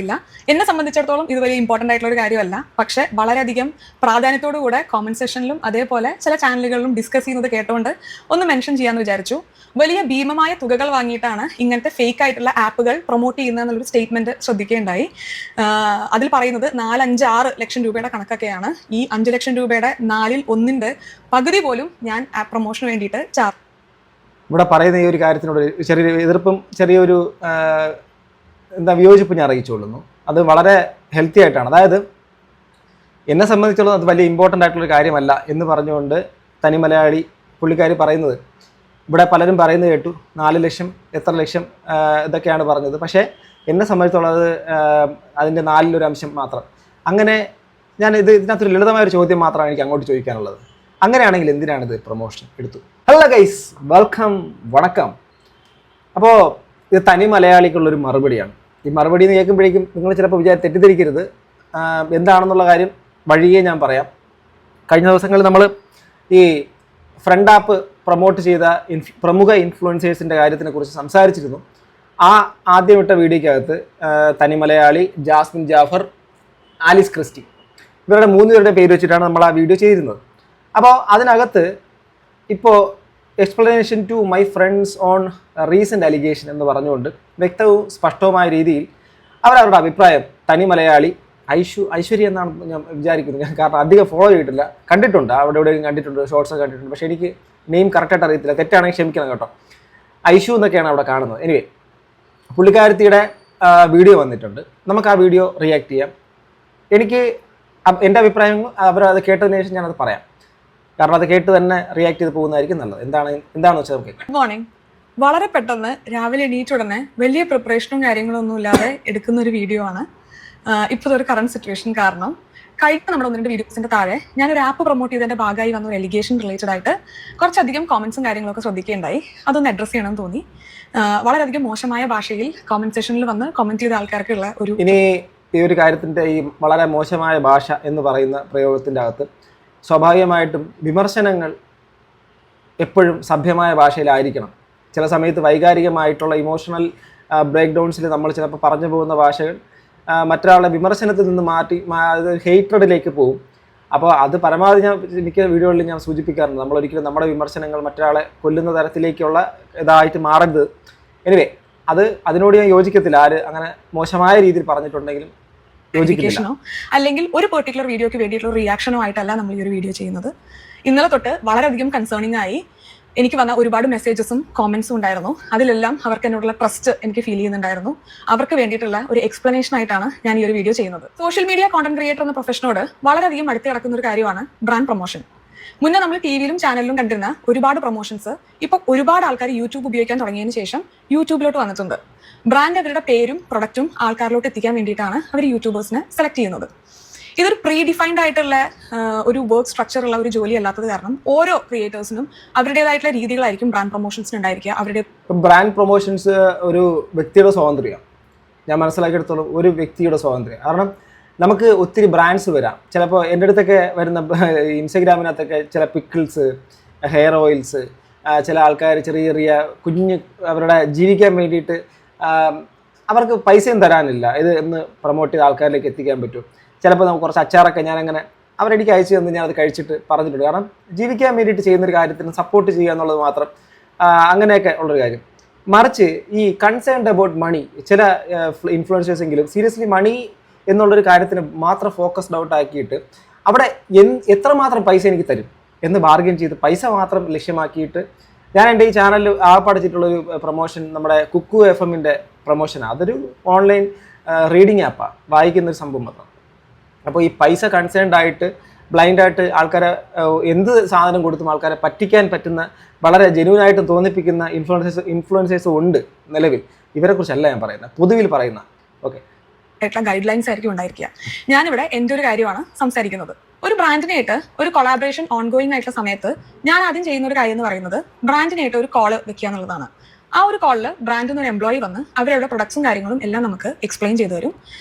ഇല്ല. എന്നെ സംബന്ധിച്ചിടത്തോളം ഇത് വലിയ ഇമ്പോർട്ടൻ്റ് ആയിട്ടുള്ള ഒരു കാര്യമല്ല. പക്ഷേ വളരെയധികം പ്രാധാന്യത്തോടുകൂടെ കോമന്റ് സെഷനിലും അതേപോലെ ചില ചാനലുകളിലും ഡിസ്കസ് ചെയ്യുന്നത് കേട്ടുകൊണ്ട് ഒന്ന് മെൻഷൻ ചെയ്യാമെന്ന് വിചാരിച്ചു. വലിയ ഭീമമായ തുകകൾ വാങ്ങിയിട്ടാണ് ഇങ്ങനത്തെ ഫേക്ക് ആയിട്ടുള്ള ആപ്പുകൾ പ്രൊമോട്ട് ചെയ്യുന്നതെന്നുള്ളൊരു സ്റ്റേറ്റ്മെന്റ് ശ്രദ്ധിക്കുകയുണ്ടായി. അതിൽ പറയുന്നത് 4-5-6 ലക്ഷം രൂപയുടെ കണക്കൊക്കെയാണ്. ഈ 5 ലക്ഷം രൂപയുടെ 1/4 പകുതി പോലും ഞാൻ ആപ്പ് പ്രൊമോഷന് വേണ്ടിയിട്ട് ഇവിടെ പറയുന്ന ഈ ഒരു കാര്യത്തിനോട് ചെറിയൊരു എതിർപ്പും ചെറിയൊരു വിയോജിപ്പ് ഞാൻ അറിയിച്ചുകൊള്ളുന്നു. അത് വളരെ ഹെൽത്തി ആയിട്ടാണ്. അതായത് എന്നെ സംബന്ധിച്ചുള്ളത് അത് വലിയ ഇമ്പോർട്ടൻ്റ് ആയിട്ടുള്ളൊരു കാര്യമല്ല എന്ന് പറഞ്ഞുകൊണ്ട് തനി മലയാളി പുള്ളിക്കാരി പറയുന്നത് ഇവിടെ പലരും പറയുന്നത് കേട്ടു. 4 ലക്ഷം എത്ര ലക്ഷം ഇതൊക്കെയാണ് പറഞ്ഞത്. പക്ഷേ എന്നെ സംബന്ധിച്ചുള്ളത് അതിൻ്റെ 4-1 അംശം മാത്രം. അങ്ങനെ ഇതിനകത്തൊരു ലളിതമായൊരു ചോദ്യം മാത്രമാണ് എനിക്ക് അങ്ങോട്ട് ചോദിക്കാനുള്ളത്. അങ്ങനെയാണെങ്കിൽ എന്തിനാണിത് പ്രൊമോഷൻ എടുത്തു? ഹലോ ഗൈസ്, വെൽക്കം, വണക്കം. അപ്പോൾ ഇത് തനി മലയാളിക്കുള്ളൊരു മറുപടിയാണ്. ഈ മറുപടി എന്ന് കേൾക്കുമ്പോഴേക്കും നിങ്ങൾ ചിലപ്പോൾ തെറ്റിദ്ധരിക്കരുത്. എന്താണെന്നുള്ള കാര്യം വഴിയേ ഞാൻ പറയാം. കഴിഞ്ഞ ദിവസങ്ങളിൽ നമ്മൾ ഈ ഫ്രണ്ട് ആപ്പ് പ്രൊമോട്ട് ചെയ്ത പ്രമുഖ ഇൻഫ്ലുവൻസേഴ്സിൻ്റെ കാര്യത്തിനെ കുറിച്ച് സംസാരിച്ചിരുന്നു. ആദ്യം ഇട്ട വീഡിയോയ്ക്കകത്ത് തനി മലയാളി, ജാസ്മിൻ ജാഫർ, ആലിസ് ക്രിസ്റ്റി ഇവരുടെ 3 പേരുടെ പേര് വെച്ചിട്ടാണ് നമ്മൾ ആ വീഡിയോ ചെയ്തിരുന്നത്. അപ്പോൾ അതിനകത്ത് ഇപ്പോൾ explanation to my friends on recent allegation എന്ന് പറഞ്ഞുകൊണ്ട് വ്യക്തവും സ്പഷ്ടവുമായ രീതിയിൽ അവരവരുടെ അഭിപ്രായം തനി മലയാളി ഐശ്വര്യ എന്നാണ് ഞാൻ വിചാരിക്കുന്നത്. കാരണം അധികം ഫോളോ ചെയ്തിട്ടില്ല, കണ്ടിട്ടുണ്ട്, അവിടെ എവിടെയും കണ്ടിട്ടുണ്ട്, ഷോർട്സ് കണ്ടിട്ടുണ്ട്. പക്ഷേ എനിക്ക് നെയിം കറക്റ്റായിട്ട് അറിയത്തില്ല, തെറ്റാണെങ്കിൽ ക്ഷമിക്കണം കേട്ടോ. ഐഷു എന്നൊക്കെയാണ് അവിടെ കാണുന്നത്. എനിവേ, പുള്ളിക്കാരത്തിയുടെ വീഡിയോ വന്നിട്ടുണ്ട്. നമുക്ക് ആ വീഡിയോ റിയാക്ട് ചെയ്യാം. എൻ്റെ അഭിപ്രായം അവരത് കേട്ടതിന് ശേഷം ഞാനത് പറയാം. കാരണം അത് കേട്ട് തന്നെ റിയാക്ട് ചെയ്ത് പോകുന്നതായിരിക്കും നല്ലത്. എന്താണെന്ന് വെച്ചാൽ നമുക്ക് ഗുഡ് മോർണിംഗ്. വളരെ പെട്ടെന്ന് രാവിലെ എണീറ്റുടനെ വലിയ പ്രിപ്പറേഷനും കാര്യങ്ങളൊന്നും ഇല്ലാതെ എടുക്കുന്ന ഒരു വീഡിയോ ആണ് ഇപ്പോഴത്തെ ഒരു കറണ്ട് സിറ്റുവേഷൻ. കാരണം കഴിഞ്ഞ നമ്മുടെ 1-2 വീഡിയോസിന്റെ താഴെ ഞാനൊരു ആപ്പ് പ്രൊമോട്ട് ചെയ്തതിന്റെ ഭാഗമായി വന്ന ഒരു എലിഗേഷൻ റിലേറ്റഡ് ആയിട്ട് കുറച്ചധികം കോമന്റ്സും കാര്യങ്ങളൊക്കെ ശ്രദ്ധിക്കുകയുണ്ടായി. അതൊന്ന് അഡ്രസ് ചെയ്യണമെന്ന് തോന്നി. വളരെയധികം മോശമായ ഭാഷയിൽ കോമന്റ് സെഷനിൽ വന്ന് കമന്റ് ചെയ്ത ആൾക്കാർക്കുള്ള ഒരു ഈ ഒരു കാര്യത്തിന്റെ ഈ വളരെ മോശമായ ഭാഷ എന്ന് പറയുന്ന പ്രയോഗത്തിന്റെ അകത്ത് സ്വാഭാവികമായിട്ടും വിമർശനങ്ങൾ എപ്പോഴും സഭ്യമായ ഭാഷയിലായിരിക്കണം. ചില സമയത്ത് വൈകാരികമായിട്ടുള്ള ഇമോഷണൽ ബ്രേക്ക് ഡൗൺസിൽ നമ്മൾ ചിലപ്പോൾ പറഞ്ഞു പോകുന്ന ഭാഷകൾ മറ്റൊരാളുടെ വിമർശനത്തിൽ നിന്ന് മാറ്റി ഹെയ്റ്റ്രഡിലേക്ക് പോകും. അപ്പോൾ അത് പരമാവധി ഞാൻ മിക്ക വീഡിയോകളിൽ ഞാൻ സൂചിപ്പിക്കാറുണ്ട്. നമ്മളൊരിക്കലും നമ്മുടെ വിമർശനങ്ങൾ മറ്റൊരാളെ കൊല്ലുന്ന തരത്തിലേക്കുള്ള ഇതായിട്ട് മാറരുത്. എനിവേ, അതിനോട് ഞാൻ യോജിക്കത്തില്ല. ആര് അങ്ങനെ മോശമായ രീതിയിൽ പറഞ്ഞിട്ടുണ്ടെങ്കിലും ോ അല്ലെങ്കിൽ ഒരു പെർട്ടിക്കുലർ വീഡിയോക്ക് വേണ്ടിയിട്ടുള്ള റിയാക്ഷനോ ആയിട്ടല്ല നമ്മൾ ഈ ഒരു വീഡിയോ ചെയ്യുന്നത്. ഇന്നലെ തൊട്ട് വളരെയധികം കൺസേണിംഗ് ആയി എനിക്ക് വന്ന ഒരുപാട് മെസ്സേജസും കോമന്റ്സും ഉണ്ടായിരുന്നു. അതിലെല്ലാം അവർക്ക് എന്നോടുള്ള ട്രസ്റ്റ് എനിക്ക് ഫീൽ ചെയ്യുന്നുണ്ടായിരുന്നു. അവർക്ക് വേണ്ടിയിട്ടുള്ള ഒരു എക്സ്പ്ലനേഷൻ ആയിട്ടാണ് ഞാൻ ഈ ഒരു വീഡിയോ ചെയ്യുന്നത്. സോഷ്യൽ മീഡിയ കോണ്ടന്റ് ക്രിയേറ്റർ എന്ന പ്രൊഫഷനോട് വളരെയധികം അടുത്ത് കിടക്കുന്ന ഒരു കാര്യമാണ് ബ്രാൻഡ് പ്രൊമോഷൻ. മുന്നേ നമ്മൾ ടിവിയിലും ചാനലിലും കണ്ടിരുന്ന ഒരുപാട് പ്രൊമോഷൻസ് ഇപ്പോൾ ഒരുപാട് ആൾക്കാർ യൂട്യൂബ് ഉപയോഗിക്കാൻ തുടങ്ങിയതിന് ശേഷം യൂട്യൂബിലോട്ട് വന്നിട്ടുണ്ട്. ബ്രാൻഡ് അവരുടെ പേരും പ്രൊഡക്റ്റും ആൾക്കാരിലോട്ട് എത്തിക്കാൻ വേണ്ടിയിട്ടാണ് അവർ യൂട്യൂബേഴ്സിനെ സെലക്ട് ചെയ്യുന്നത്. ഇതൊരു പ്രീ ഡിഫൈൻഡ് ആയിട്ടുള്ള ഒരു വർക്ക് സ്ട്രക്ചർ ഉള്ള ഒരു ജോലി അല്ലാത്തത് കാരണം ഓരോ ക്രിയേറ്റേഴ്സിനും അവരുടേതായിട്ടുള്ള രീതികളായിരിക്കും ബ്രാൻഡ് പ്രൊമോഷൻസിന് ഉണ്ടായിരിക്കുക. അവരുടെ ബ്രാൻഡ് പ്രൊമോഷൻസ് ഒരു വ്യക്തിയുടെ സ്വാതന്ത്ര്യം, ഞാൻ മനസ്സിലാക്കിയെടുത്തോളം ഒരു വ്യക്തിയുടെ സ്വാതന്ത്ര്യം. കാരണം നമുക്ക് ഒത്തിരി ബ്രാൻഡ്സ് വരാം. ചിലപ്പോൾ എൻ്റെ അടുത്തൊക്കെ വരുന്ന ഇൻസ്റ്റഗ്രാമിനകത്തൊക്കെ ചില പിക്കിൾസ്, ഹെയർ ഓയിൽസ്, ചില ആൾക്കാർ ചെറിയ ചെറിയ കുഞ്ഞ് അവരുടെ ജീവിക്കാൻ വേണ്ടിയിട്ട് അവർക്ക് പൈസയും തരാനില്ല, ഇത് എന്ന് പ്രൊമോട്ട് ചെയ്ത് ആൾക്കാരിലേക്ക് എത്തിക്കാൻ പറ്റും. ചിലപ്പോൾ നമുക്ക് കുറച്ച് അച്ചാറൊക്കെ ഞാനങ്ങനെ അവരെനിക്ക് അയച്ചു തന്ന് ഞാൻ അത് കഴിച്ചിട്ട് പറഞ്ഞിട്ടുണ്ട്. കാരണം ജീവിക്കാൻ വേണ്ടിയിട്ട് ചെയ്യുന്നൊരു കാര്യത്തിന് സപ്പോർട്ട് ചെയ്യുക എന്നുള്ളത് മാത്രം, അങ്ങനെയൊക്കെ ഉള്ളൊരു കാര്യം. മറിച്ച് ഈ കൺസേൺഡ് അബൌട്ട് മണി ചില ഇൻഫ്ലുവൻസേഴ്സ് എങ്കിലും സീരിയസ്ലി മണി എന്നുള്ളൊരു കാര്യത്തിന് മാത്രം ഫോക്കസ്ഡ് ഔട്ട് ആക്കിയിട്ട് അവിടെ എത്രമാത്രം പൈസ എനിക്ക് തരും എന്ന് ബാർഗൻ ചെയ്ത് പൈസ മാത്രം ലക്ഷ്യമാക്കിയിട്ട് ഞാൻ എൻ്റെ ഈ ചാനലിൽ പഠിച്ചിട്ടുള്ളൊരു പ്രൊമോഷൻ നമ്മുടെ കുക്കു FM-ൻ്റെ പ്രൊമോഷനാണ്. അതൊരു ഓൺലൈൻ റീഡിങ് ആപ്പാണ്, വായിക്കുന്നൊരു സംഭവം മാത്രം. അപ്പോൾ ഈ പൈസ കൺസേൺഡ് ആയിട്ട് ബ്ലൈൻഡായിട്ട് ആൾക്കാരെ എന്ത് സാധനം കൊടുത്തും ആൾക്കാരെ പറ്റിക്കാൻ പറ്റുന്ന വളരെ ജെന്യൂനായിട്ട് തോന്നിപ്പിക്കുന്ന ഇൻഫ്ലുവൻസേഴ്സ് ഉണ്ട് നിലവിൽ. ഇവരെക്കുറിച്ചല്ല ഞാൻ പറയുന്നത്, പൊതുവിൽ പറയുന്ന. ഓക്കെ, ഗൈഡ് ലൈൻസ് ആയിരിക്കും ഉണ്ടായിരിക്കുക. ഞാനിവിടെ എൻ്റെ ഒരു കാര്യമാണ് സംസാരിക്കുന്നത്. ഒരു ബ്രാൻഡിനായിട്ട് ഒരു കൊളാബറേഷൻ ഓൺഗോയിങ് ആയിട്ടുള്ള സമയത്ത് ഞാൻ ആദ്യം ചെയ്യുന്ന ഒരു കാര്യം എന്ന് പറയുന്നത് ബ്രാൻഡിനായിട്ട് ഒരു കോള് വെക്കുക എന്നുള്ളതാണ്. ആ ഒരു കോളിൽ ബ്രാൻഡിൽ നിന്ന് ഒരു എംപ്ലോയി വന്ന് അവരുടെ പ്രൊഡക്ട്സും കാര്യങ്ങളും എല്ലാം നമുക്ക് എക്സ്പ്ലെയിൻ ചെയ്തു തരും.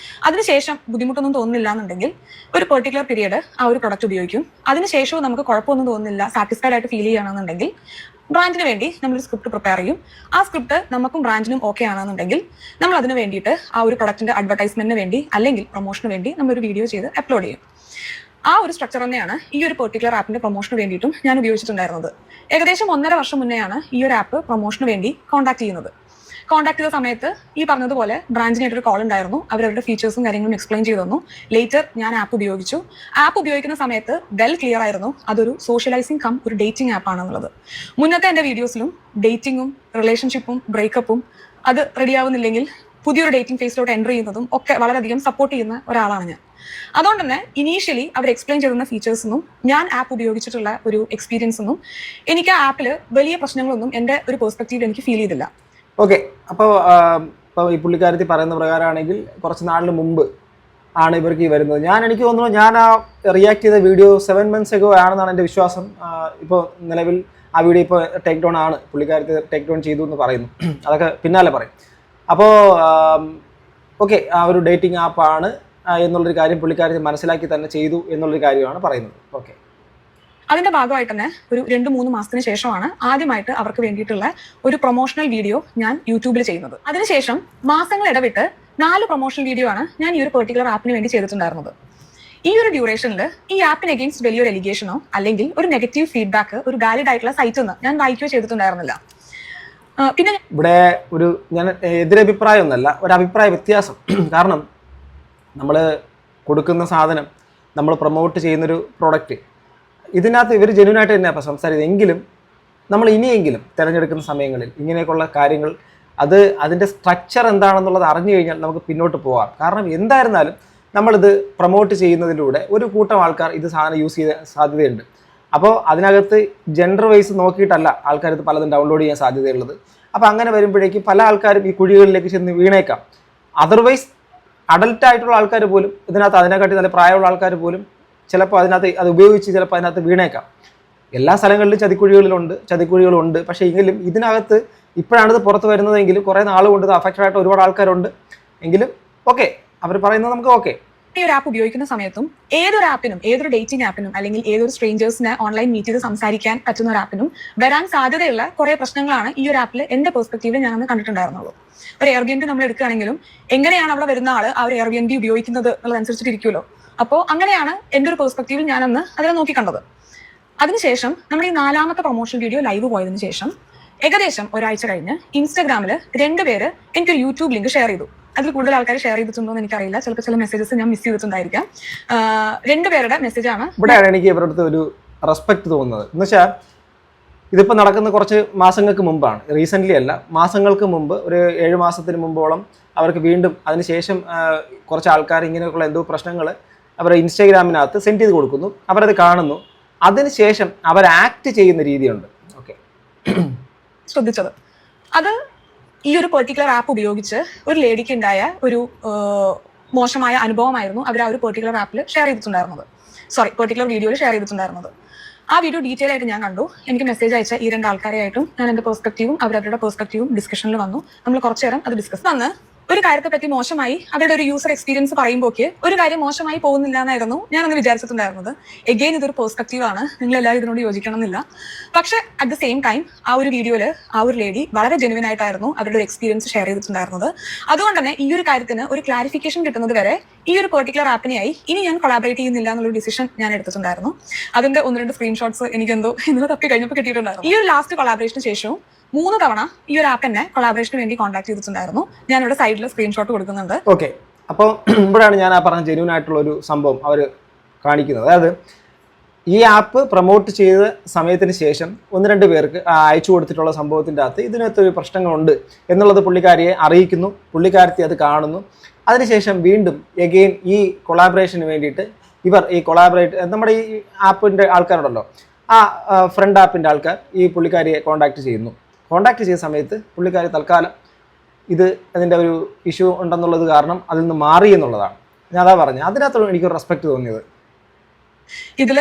അതിനുശേഷം ബുദ്ധിമുട്ടൊന്നും തോന്നുന്നില്ല എന്നുണ്ടെങ്കിൽ ഒരു പെർട്ടിക്കുലർ പീരീഡ് ആ ഒരു പ്രൊഡക്റ്റ് ഉപയോഗിക്കും. അതിനുശേഷവും നമുക്ക് കുഴപ്പമൊന്നും തോന്നുന്നില്ല, സാറ്റിസ്ഫൈഡ് ആയിട്ട് ഫീൽ ചെയ്യണമെന്നുണ്ടെങ്കിൽ ബ്രാൻഡിന് വേണ്ടി നമ്മളൊരു സ്ക്രിപ്റ്റ് പ്രിപ്പയർ ചെയ്യും. ആ സ്ക്രിപ്റ്റ് നമുക്കും ബ്രാൻഡിനും ഓക്കെ ആണെന്നുണ്ടെങ്കിൽ നമ്മൾ അതിന് വേണ്ടിയിട്ട് ആ ഒരു പ്രൊഡക്റ്റിന്റെ അഡ്വർടൈസ്മെന്റിന് വേണ്ടി അല്ലെങ്കിൽ പ്രൊമോഷന് വേണ്ടി നമ്മളൊരു വീഡിയോ ചെയ്ത് അപ്ലോഡ് ചെയ്യും. ആ ഒരു സ്ട്രക്ചർ തന്നെയാണ് ഈ ഒരു പെർട്ടിക്കുലർ ആപ്പിന്റെ പ്രൊമോഷന് വേണ്ടിയിട്ടും ഞാൻ ഉപയോഗിച്ചിട്ടുണ്ടായിരുന്നത്. ഏകദേശം 1.5 വർഷം മുന്നെയാണ് ഈ ഒരു ആപ്പ് പ്രൊമോഷന് വേണ്ടി കോൺടാക്ട് ചെയ്ത സമയത്ത് ഈ പറഞ്ഞതുപോലെ ബ്രാൻഡിനായിട്ടൊരു കോൾ ഉണ്ടായിരുന്നു. അവരവരുടെ ഫീച്ചേഴ്സും കാര്യങ്ങളും എക്സ്പ്ലെയിൻ ചെയ്തു തന്നു. ലേറ്റർ ഞാൻ ആപ്പ് ഉപയോഗിച്ചു. ആപ്പ് ഉപയോഗിക്കുന്ന സമയത്ത് വെൽ ക്ലിയർ ആയിരുന്നു അതൊരു സോഷ്യലൈസിങ് കം ഒരു ഡേറ്റിംഗ് ആപ്പാണെന്നുള്ളത്. മുന്നത്തെ എൻ്റെ വീഡിയോസിലും ഡേറ്റിങ്ങും റിലേഷൻഷിപ്പും ബ്രേക്കപ്പും അത് റെഡിയാവുന്നില്ലെങ്കിൽ പുതിയൊരു ഡേറ്റിംഗ് ഫേസിലോട്ട് എൻ്റർ ചെയ്യുന്നതും ഒക്കെ വളരെയധികം സപ്പോർട്ട് ചെയ്യുന്ന ഒരാളാണ് ഞാൻ. അതുകൊണ്ട് തന്നെ ഇനീഷ്യലി അവർ എക്സ്പ്ലെയിൻ ചെയ്യുന്ന ഫീച്ചേഴ്സൊന്നും ഞാൻ ആപ്പ് ഉപയോഗിച്ചിട്ടുള്ള ഒരു എക്സ്പീരിയൻസ് ഒന്നും എനിക്ക് ആ ആപ്പിൽ വലിയ പ്രശ്നങ്ങളൊന്നും എൻ്റെ ഒരു പെർസ്പെക്റ്റീവിൽ എനിക്ക് ഫീൽ ചെയ്തില്ല. ഓക്കെ, അപ്പോൾ ഈ പുള്ളിക്കാരത്തി പറയുന്ന പ്രകാരമാണെങ്കിൽ കുറച്ച് നാളിന് മുമ്പ് ആണ് ഇവർക്ക് ഈ വരുന്നത്. എനിക്ക് തോന്നുന്നു ഞാൻ ആ റിയാക്ട് ചെയ്ത വീഡിയോ 7 months ago ആണെന്നാണ് എൻ്റെ വിശ്വാസം. ഇപ്പോൾ നിലവിൽ ആ വീഡിയോ ഇപ്പോൾ ടേക്ക് ഡൗൺ ആണ്, പുള്ളിക്കാരത്തി ടേക്ക് ഡൗൺ ചെയ്തു എന്ന് പറയുന്നു. അതൊക്കെ പിന്നാലെ പറയും. അപ്പോൾ ഓക്കെ, ആ ഒരു ഡേറ്റിംഗ് ആപ്പാണ് എന്നുള്ളൊരു കാര്യം പുള്ളിക്കാരത്തി മനസ്സിലാക്കി തന്നെ ചെയ്തു എന്നുള്ളൊരു കാര്യമാണ് പറയുന്നത്. ഓക്കെ, അതിന്റെ ഭാഗമായിട്ട് തന്നെ ഒരു 2-3 മാസത്തിന് ശേഷമാണ് ആദ്യമായിട്ട് അവർക്ക് വേണ്ടിയിട്ടുള്ള ഒരു പ്രൊമോഷണൽ വീഡിയോ ഞാൻ യൂട്യൂബിൽ ചെയ്യുന്നത്. അതിനുശേഷം മാസങ്ങൾ ഇടവിട്ട് 4 പ്രൊമോഷണൽ വീഡിയോ ആണ് ഞാൻ ഈ ഒരു പെർട്ടിക്കുലർ ആപ്പിന് വേണ്ടി ചെയ്തിട്ടുണ്ടായിരുന്നത്. ഈ ഒരു ഡ്യൂറേഷനിൽ ഈ ആപ്പിന് അഗെയിൻസ്റ്റ് വലിയൊരു എലിഗേഷനോ അല്ലെങ്കിൽ ഒരു നെഗറ്റീവ് ഫീഡ്ബാക്ക് ഒരു വാലിഡ് ആയിട്ടുള്ള സൈറ്റിൽ നിന്ന് ഞാൻ വായിക്കുകയോ ചെയ്തിട്ടുണ്ടായിരുന്നില്ല. പിന്നെ ഇവിടെ ഞാൻ എതിരഭിപ്രായമൊന്നുമല്ല, ഒരു അഭിപ്രായ വ്യത്യാസം. കാരണം നമ്മൾ കൊടുക്കുന്ന സാധനം, നമ്മൾ പ്രൊമോട്ട് ചെയ്യുന്നൊരു പ്രോഡക്റ്റ്, ഇതിനകത്ത് ഇവർ ജെന്യൂനായിട്ട് തന്നെ അപ്പോൾ സംസാരിച്ചത്. എങ്കിലും നമ്മൾ ഇനിയെങ്കിലും തിരഞ്ഞെടുക്കുന്ന സമയങ്ങളിൽ ഇങ്ങനെയൊക്കെയുള്ള കാര്യങ്ങൾ അതിൻ്റെ സ്ട്രക്ചർ എന്താണെന്നുള്ളത് അറിഞ്ഞു കഴിഞ്ഞാൽ നമുക്ക് പിന്നോട്ട് പോകാം. കാരണം എന്തായിരുന്നാലും നമ്മളിത് പ്രൊമോട്ട് ചെയ്യുന്നതിലൂടെ ഒരു കൂട്ടം ആൾക്കാർ ഇത് സാധനം യൂസ് ചെയ്യാൻ സാധ്യതയുണ്ട്. അപ്പോൾ അതിനകത്ത് ജെൻഡർ വൈസ് നോക്കിയിട്ടല്ല ആൾക്കാർ ഇത് പലതും ഡൗൺലോഡ് ചെയ്യാൻ സാധ്യതയുള്ളത്. അപ്പോൾ അങ്ങനെ വരുമ്പോഴേക്കും പല ആൾക്കാരും ഈ കുഴികളിലേക്ക് ചെന്ന് വീണേക്കാം. അതർവൈസ് അഡൽട്ടായിട്ടുള്ള ആൾക്കാർ പോലും അതിനെക്കാട്ടി നല്ല പ്രായമുള്ള ആൾക്കാർ പോലും ചിലപ്പോൾ അത് ഉപയോഗിച്ച് ചിലപ്പോൾ അതിനകത്ത് വീണേക്കാം. എല്ലാ സ്ഥലങ്ങളിലും ചതിക്കുഴികളുണ്ട്. പക്ഷേ എങ്കിലും ഇതിനകത്ത് ഇപ്പോഴാണിത് പുറത്ത് വരുന്നതെങ്കിലും കുറേ നാൾ കൊണ്ട് ഇത് അഫക്റ്റഡ് ആയിട്ട് ഒരുപാട് ആൾക്കാരുണ്ട്. എങ്കിലും ഓക്കെ, അവർ പറയുന്നത് നമുക്ക് ഓക്കെ. ഈ ഒരു ആപ്പ് ഉപയോഗിക്കുന്ന സമയത്തും ഏതൊരു ആപ്പിനും, ഏതൊരു ഡേറ്റിംഗ് ആപ്പിനും അല്ലെങ്കിൽ ഏതൊരു സ്ട്രേഞ്ചേഴ്സിനെ ഓൺലൈൻ മീറ്റ് ചെയ്ത് സംസാരിക്കാൻ പറ്റുന്ന ഒരു ആപ്പിനും വരാൻ സാധ്യതയുള്ള കുറേ പ്രശ്നങ്ങളാണ് ഈ ഒരു ആപ്പിൽ എൻ്റെ പെർസ്പെക്റ്റീവിൽ ഞാനന്ന് കണ്ടിട്ടുണ്ടായിരുന്നുള്ളൂ. ഒരു എയർബിഎൻബി നമ്മൾ എടുക്കുകയാണെങ്കിലും എങ്ങനെയാണ് അവിടെ വരുന്ന ആൾ ആ ഒരു എയർബിഎൻബി ഉപയോഗിക്കുന്നത് എന്നുള്ളതനുസരിച്ചിട്ടിരിക്കുമല്ലോ. അപ്പോൾ അങ്ങനെയാണ് എൻ്റെ ഒരു പെർസ്പെക്റ്റീവിൽ ഞാനന്ന് അതിനെ നോക്കിക്കണ്ടത്. അതിനുശേഷം നമ്മുടെ ഈ 4ാമത്തെ പ്രൊമോഷൻ വീഡിയോ ലൈവ് പോയതിനു ശേഷം ഏകദേശം ഒരാഴ്ച കഴിഞ്ഞ് ഇൻസ്റ്റാഗ്രാമിൽ 2 പേര് എനിക്കൊരു യൂട്യൂബ് ലിങ്ക് ഷെയർ ചെയ്തു. അതിൽ കൂടുതൽ ആൾക്കാർ ഷെയർ ചെയ്തിട്ടുണ്ടോ എന്ന് എനിക്കറിയില്ല. ചിലപ്പോൾ ചില മെസ്സേജസ് ഞാൻ മിസ് ചെയ്തിട്ടുണ്ടായിരിക്കാം. 2 പേരുടെ മെസ്സേജാണ്. ഇവിടെയാണ് എനിക്ക് ഇവരുടെ ഒരു റെസ്പെക്ട് തോന്നുന്നത്. എന്ന് വെച്ചാൽ ഇതിപ്പോൾ നടക്കുന്ന കുറച്ച് മാസങ്ങൾക്ക് മുമ്പാണ്, റീസെൻ്റ്ലി അല്ല, മാസങ്ങൾക്ക് മുമ്പ്, ഒരു 7 മാസത്തിന് മുമ്പോളം അവർക്ക് വീണ്ടും അതിനുശേഷം കുറച്ച് ആൾക്കാർ ഇങ്ങനെയൊക്കെയുള്ള എന്തോ പ്രശ്നങ്ങൾ അവർ ഇൻസ്റ്റാഗ്രാമിനകത്ത് സെൻഡ് ചെയ്ത് കൊടുക്കുന്നു. അവരത് കാണുന്നു. അതിനുശേഷം അവർ ആക്ട് ചെയ്യുന്ന രീതിയുണ്ട്. ഓക്കെ, ശ്രദ്ധിച്ചത് അത് ഈ ഒരു പെർട്ടിക്കുലർ ആപ്പ് ഉപയോഗിച്ച് ഒരു ലേഡിക്ക് ഉണ്ടായ ഒരു മോശമായ അനുഭവമായിരുന്നു അവർ ആ ഒരു പെർട്ടിക്കുലർ ആപ്പിൽ പെർട്ടിക്കുലർ വീഡിയോയിൽ ഷെയർ ചെയ്തിട്ടുണ്ടായിരുന്നത്. ആ വീഡിയോ ഡീറ്റെയിൽ ആയിട്ട് ഞാൻ കണ്ടു. എനിക്ക് മെസ്സേജ് അയച്ച ഈ 2 ആൾക്കാരെയായിട്ടും ഞാൻ എൻ്റെ പെർസ്പെക്റ്റീവും അവരവരുടെ പെർസ്പെക്റ്റീവും ഡിസ്കഷനിൽ വന്നു. നമ്മൾ കുറച്ചു നേരം അത് ഡിസ്കസ് വന്ന് ഒരു കാര്യത്തെ പറ്റി മോശമായി അവരുടെ ഒരു യൂസർ എക്സ്പീരിയൻസ് പറയുമ്പോഴേക്ക് ഒരു കാര്യം മോശമായി പോകുന്നില്ല എന്നായിരുന്നു ഞാനൊന്ന് വിചാരിച്ചിട്ടുണ്ടായിരുന്നത്. എഗെയിൻ ഇതൊരു പെർസ്പെക്റ്റീവ് ആണ്, നിങ്ങളെല്ലാവരും ഇതിനോട് യോജിക്കണം എന്നില്ല. പക്ഷെ അറ്റ് ദ സെയിം ടൈം ആ ഒരു വീഡിയോയിൽ ആ ഒരു ലേഡി വളരെ ജെന്യുവൻ ആയിട്ടായിരുന്നു അവരുടെ ഒരു എക്സ്പീരിയൻസ് ഷെയർ ചെയ്തിട്ടുണ്ടായിരുന്നത്. അതുകൊണ്ട് തന്നെ ഈ ഒരു കാര്യത്തിന് ഒരു ക്ലാരിഫിക്കേഷൻ കിട്ടുന്നത് വരെ ഈ ഒരു പെർട്ടിക്കുലർ ആപ്പിനെയായി ഇനി ഞാൻ കൊളാബറേറ്റ് ചെയ്യുന്നില്ല എന്നുള്ളൊരു ഡിസിഷൻ ഞാൻ എടുത്തിട്ടുണ്ടായിരുന്നു. അതിന്റെ 1-2 സ്ക്രീൻഷോട്ട്സ് എനിക്കെന്തോ ഇന്നലെ തപ്പി കഴിഞ്ഞപ്പോൾ കിട്ടിയിട്ടുണ്ടായിരുന്നു. ഈ ഒരു ലാസ്റ്റ് കൊളാബറേഷന് ശേഷവും 3 തവണ ഈ ഒരു ആപ്പ് എന്നെ കൊളാബറേഷന് വേണ്ടി കോൺടാക്ട് ചെയ്തിട്ടുണ്ടായിരുന്നു. ഞാനിവിടെ സൈഡിൽ സ്ക്രീൻഷോട്ട് കൊടുക്കുന്നുണ്ട്. ഓക്കെ, അപ്പോൾ ഇവിടെയാണ് ഞാൻ ആ പറഞ്ഞ ജെന്യൂൻ ആയിട്ടുള്ള ഒരു സംഭവം അവർ കാണിക്കുന്നത്. അതായത് ഈ ആപ്പ് പ്രൊമോട്ട് ചെയ്ത സമയത്തിന് ശേഷം 1-2 പേർക്ക് അയച്ചു കൊടുത്തിട്ടുള്ള സംഭവത്തിൻ്റെ അകത്ത് ഇതിനകത്തൊരു പ്രശ്നങ്ങളുണ്ട് എന്നുള്ളത് പുള്ളിക്കാരിയെ അറിയിക്കുന്നു. പുള്ളിക്കാരത്തി അത് കാണുന്നു. അതിനുശേഷം വീണ്ടും എഗെയിൻ ഈ കൊളാബറേഷന് വേണ്ടിയിട്ട് ഇവർ ഈ നമ്മുടെ ഈ ആപ്പിൻ്റെ ആൾക്കാരുണ്ടല്ലോ, ആ ഫ്രണ്ട് ആപ്പിൻ്റെ ആൾക്കാർ ഈ പുള്ളിക്കാരിയെ കോൺടാക്ട് ചെയ്ത സമയത്ത് പുള്ളിക്കാരി തൽക്കാലം അതിൻ്റെ ഒരു ഇഷ്യൂ ഉണ്ടെന്നുള്ളത് കാരണം അതിൽ നിന്ന് മാറി എന്നുള്ളതാണ്. ഞാൻ അതാ പറഞ്ഞത്. അതിനകത്തുള്ള എനിക്കൊരു റെസ്പെക്ട് തോന്നിയത്. ഇതിൽ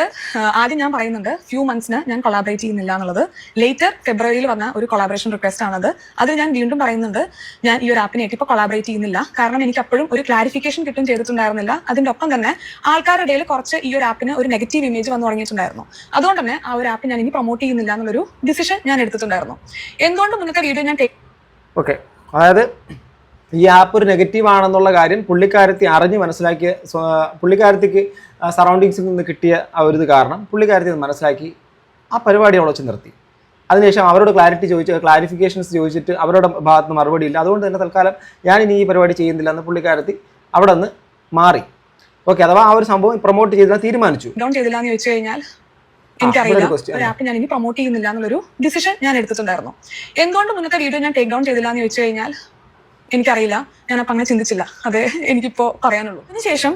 ആദ്യം ഞാൻ പറയുന്നുണ്ട് ഫ്യൂ മന്ത്സിന് ഞാൻ കൊളാബറേറ്റ് ചെയ്യുന്നില്ല എന്നുള്ളത്. ലേറ്റർ ഫെബ്രുവരിയിൽ വന്ന ഒരു കൊളാബറേഷൻ റിക്വസ്റ്റ് ആണത്. അത് ഞാൻ വീണ്ടും പറയുന്നുണ്ട്, ഞാൻ ഈ ഒരു ആപ്പിനായിട്ട് ഇപ്പോൾ കൊളാബറേറ്റ് ചെയ്യുന്നില്ല. കാരണം എനിക്ക് അപ്പോഴും ഒരു ക്ലാരിഫിക്കേഷൻ കിട്ടും ചെയ്തിട്ടുണ്ടായിരുന്നില്ല. അതിൻ്റെ ഒപ്പം തന്നെ ആൾക്കാരുടെ ഇടയിൽ കുറച്ച് ഈ ഒരു ആപ്പിന് ഒരു നെഗറ്റീവ് ഇമേജ് വന്നു തുടങ്ങിയിട്ടുണ്ടായിരുന്നു. അതുകൊണ്ട് തന്നെ ആ ഒരു ആപ്പ് ഞാൻ ഇനി പ്രൊമോട്ട് ചെയ്യുന്നില്ല എന്നുള്ളൊരു ഡിസിഷൻ ഞാൻ എടുത്തിട്ടുണ്ടായിരുന്നു. എന്തുകൊണ്ട് മുന്നത്തെ വീഡിയോ ഞാൻ ഓക്കെ, അതായത് ഈ ആപ്പ് ഒരു നെഗറ്റീവ് ആണെന്നുള്ള കാര്യം പുള്ളിക്കാരത്തി അറിഞ്ഞ് മനസ്സിലാക്കിയ, പുള്ളിക്കാരത്തിക്ക് സറൗണ്ടിങ്സിൽ നിന്ന് കിട്ടിയ ആ ഒരു ഇത് കാരണം പുള്ളിക്കാരത്തി മനസ്സിലാക്കി ആ പരിപാടി അവിടെ വെച്ച് നിർത്തി. അതിനുശേഷം അവരോട് ക്ലാരിഫിക്കേഷൻസ് ചോദിച്ചിട്ട് അവരുടെ ഭാഗത്ത് നിന്ന് മറുപടി ഇല്ല. അതുകൊണ്ട് തന്നെ തൽക്കാലം ഞാനിനി ഈ പരിപാടി ചെയ്യുന്നില്ല എന്ന് പുള്ളിക്കാരത്തി അവിടെ നിന്ന് മാറി. ഓക്കെ, അഥവാ ആ ഒരു സംഭവം പ്രൊമോട്ട് ചെയ്താൽ തീരുമാനിച്ചു. ഡൗൺ ചെയ്തില്ല എന്ന് ചോദിച്ചു കഴിഞ്ഞാൽ എനിക്കറിയില്ല, ഒരു ആപ്പ് ഞാൻ ഇനി പ്രൊമോട്ട് ചെയ്യുന്നില്ല എന്നുള്ളൊരു ഡിസിഷൻ ഞാൻ എടുത്തിട്ടുണ്ടായിരുന്നു. എന്തുകൊണ്ട് മുന്നത്തെ വീഡിയോ ഞാൻ ടേക്ക് ഡൗൺ ചെയ്തില്ല എന്ന് ചോദിച്ചു കഴിഞ്ഞാൽ എനിക്കറിയില്ല, ഞാൻ അപ്പം അങ്ങനെ ചിന്തിച്ചില്ല. അതേ എനിക്കിപ്പോൾ പറയാനുള്ളൂ. അതിനുശേഷം